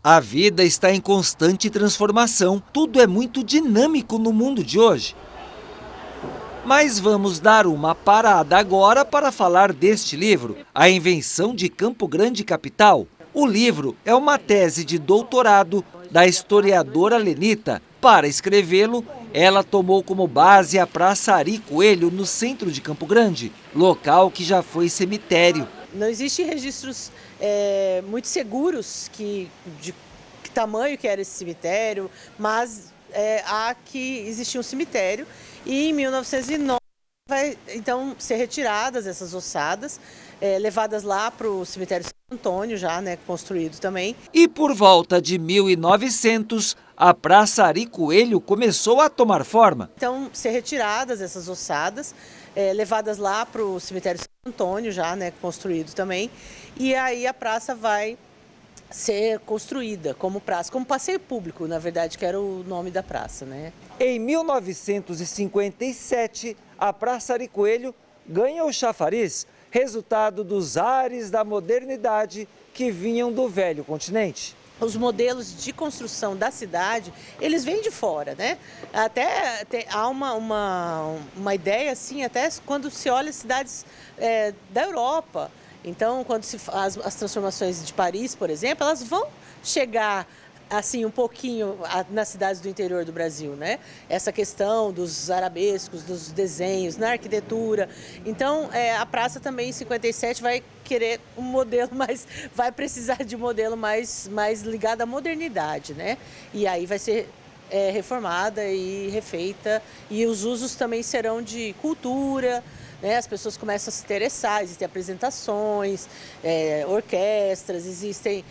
A vida está em constante transformação, tudo é muito dinâmico no mundo de hoje. Mas vamos dar uma parada agora para falar deste livro, A Invenção de Campo Grande Capital. O livro é uma tese de doutorado da historiadora Lenita. Para escrevê-lo, ela tomou como base a Praça Ari Coelho, no centro de Campo Grande, local que já foi cemitério. Não existem registros muito seguros de que tamanho que era esse cemitério, mas há que existia um cemitério e em 1909 vai então ser retiradas essas ossadas, levadas lá para o cemitério Santo Antônio, já construído também. E por volta de 1900, a Praça Ari Coelho começou a tomar forma. Então, ser retiradas essas ossadas, levadas lá para o cemitério Santo Antônio, já construído também, e aí a praça vai ser construída como praça, como passeio público, na verdade, que era o nome da praça, né? Em 1957, a Praça Ari Coelho ganha o chafariz, resultado dos ares da modernidade que vinham do velho continente. Os modelos de construção da cidade, eles vêm de fora, né? Até há uma ideia assim, até quando se olha as cidades da Europa. Então, quando se faz as transformações de Paris, por exemplo, elas vão chegar assim um pouquinho nas cidades do interior do Brasil, né? Essa questão dos arabescos, dos desenhos, na arquitetura. Então, a praça também em 57 vai querer um modelo mais, vai precisar de um modelo mais ligado à modernidade, né? E aí vai ser reformada e refeita, e os usos também serão de cultura, né? As pessoas começam a se interessar, existem apresentações, orquestras, existem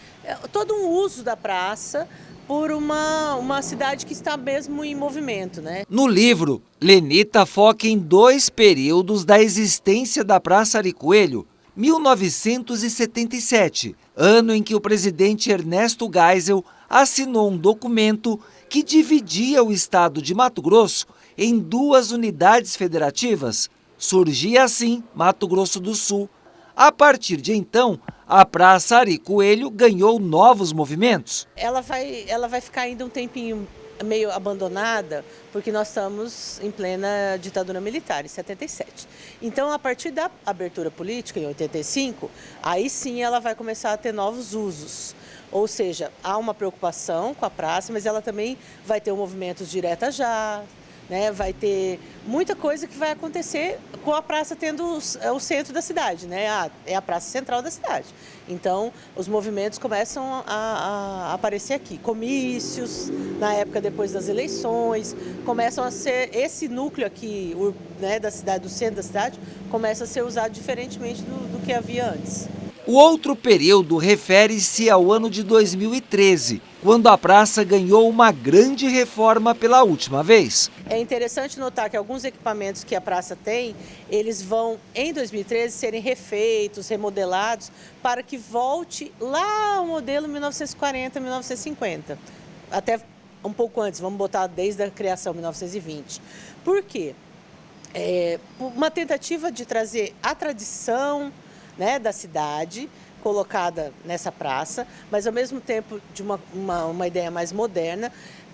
todo um uso da praça por uma cidade que está mesmo em movimento, né? No livro, Lenita foca em dois períodos da existência da Praça Ari Coelho. 1977, ano em que o presidente Ernesto Geisel assinou um documento que dividia o estado de Mato Grosso em duas unidades federativas. Surgia assim Mato Grosso do Sul. A partir de então, a Praça Ari Coelho ganhou novos movimentos. Ela vai ficar ainda um tempinho meio abandonada, porque nós estamos em plena ditadura militar, em 77. Então, a partir da abertura política, em 85, aí sim ela vai começar a ter novos usos. Ou seja, há uma preocupação com a praça, mas ela também vai ter um movimento direta já, né? Vai ter muita coisa que vai acontecer com a praça tendo o centro da cidade, né? É a praça central da cidade. Então, os movimentos começam a aparecer aqui. Comícios, na época depois das eleições, começam a ser, esse núcleo aqui, né, da cidade, do centro da cidade, começa a ser usado diferentemente do que havia antes. O outro período refere-se ao ano de 2013, quando a praça ganhou uma grande reforma pela última vez. É interessante notar que alguns equipamentos que a praça tem, eles vão, em 2013, serem refeitos, remodelados, para que volte lá ao modelo 1940, 1950. Até um pouco antes, vamos botar desde a criação, 1920. Por quê? Uma tentativa de trazer a tradição, né, da cidade, colocada nessa praça, mas ao mesmo tempo de uma ideia mais moderna.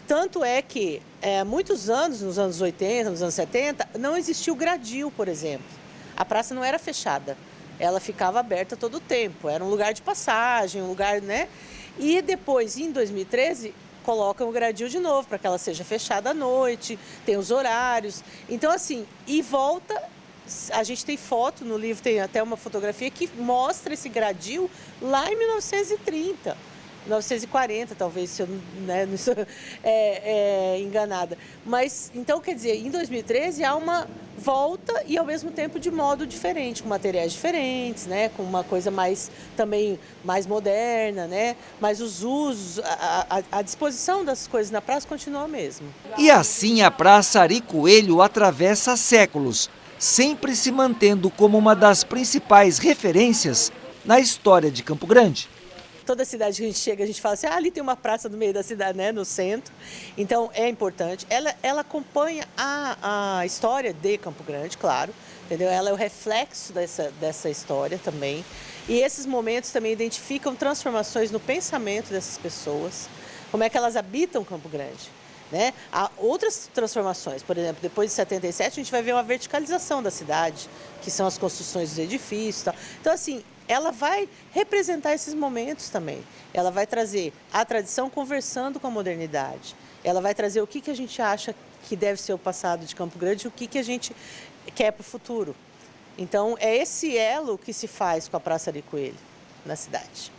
Tanto é que, muitos anos, nos anos 80, nos anos 70, não existiu o gradil, por exemplo. A praça não era fechada, ela ficava aberta todo o tempo, era um lugar de passagem, um lugar, né? E depois, em 2013, colocam o gradil de novo, para que ela seja fechada à noite, tem os horários. Então, assim, e volta. A gente tem foto, no livro tem até uma fotografia que mostra esse gradil lá em 1930, 1940, talvez, se eu não estou enganada. Mas, então, quer dizer, em 2013 há uma volta e, ao mesmo tempo, de modo diferente, com materiais diferentes, né? Com uma coisa também mais moderna, né? Mas os usos, a disposição das coisas na praça continua a mesma. E assim a Praça Ari Coelho atravessa séculos, sempre se mantendo como uma das principais referências na história de Campo Grande. Toda cidade que a gente chega, a gente fala assim, ali tem uma praça no meio da cidade, né, no centro. Então, é importante. Ela acompanha a história de Campo Grande, claro, entendeu? Ela é o reflexo dessa história também. E esses momentos também identificam transformações no pensamento dessas pessoas, como é que elas habitam Campo Grande. Né? Há outras transformações, por exemplo, depois de 77 a gente vai ver uma verticalização da cidade, que são as construções dos edifícios e tal. Então, assim, ela vai representar esses momentos também. Ela vai trazer a tradição conversando com a modernidade. Ela vai trazer o que a gente acha que deve ser o passado de Campo Grande e o que a gente quer para o futuro. Então, é esse elo que se faz com a Praça Ari Coelho na cidade.